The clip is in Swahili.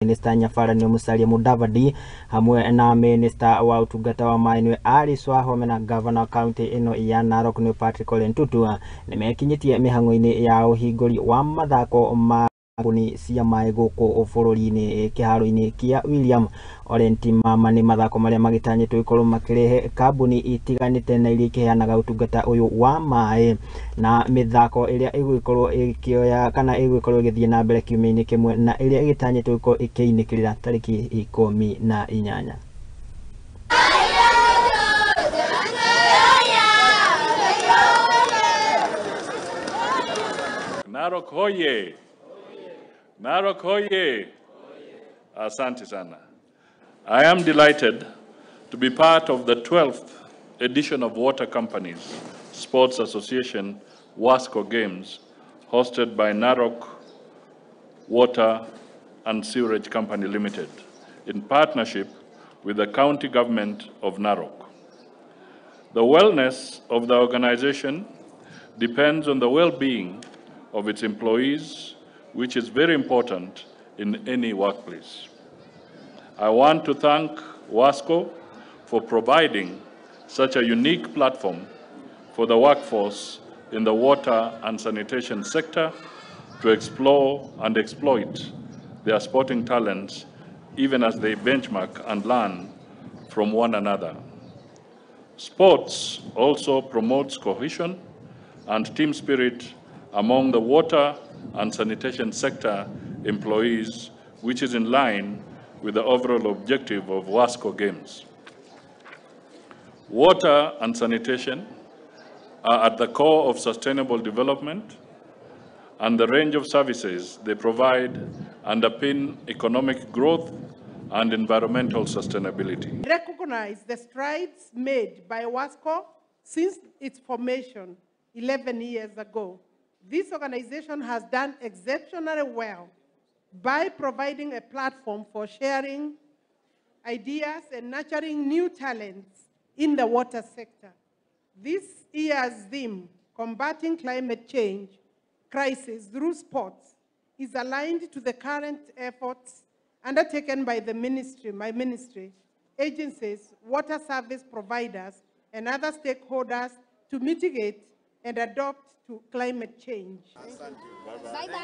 Minista nyabara ni musalia mudavadi hamwe na Minista wa utungata wa mai airitu wahome na ngabana wa kaunti ino ya Narok ni ntutu nimekinyitie mihangoini ya uhinguri wa Mathako ma kambuni cia mai guku bururi-ini Kiharoi-ni kia William ore ntimama ni mathako maria magitanyitwo ikorwo makirehe kambuni itiganite na iria ikiheanaga utungata uyu wa mai na mithako iria igwikorwo ikioya kana igwikorwo igithie na mbere kiumia-ini kimwe na iria igitanyitwo ikorwo ikiinikirira tariki 18. Narok hoye! Narok hoye! Asante sana. I am delighted to be part of the 12th edition of Water Companies Sports Association Wasco Games hosted by Narok Water and Sewerage Company Limited in partnership with the county government of Narok. The wellness of the organization depends on the well-being of its employees, which is very important in any workplace. I want to thank Wasco for providing such a unique platform for the workforce in the water and sanitation sector to explore and exploit their sporting talents, even as they benchmark and learn from one another. Sports also promotes cohesion and team spirit among the water and sanitation sector employees, which is in line with the overall objective of Wasco Games. Water and sanitation are at the core of sustainable development, and the range of services they provide underpin economic growth and environmental sustainability. Recognize the strides made by Wasco since its formation 11 years ago. This organization has done exceptionally well by providing a platform for sharing ideas and nurturing new talents in the water sector. This year's theme, Combating Climate Change Crisis Through Sports, is aligned to the current efforts undertaken by the ministry, my ministry, agencies, water service providers, and other stakeholders to mitigate and adapt to climate change. Bye-bye.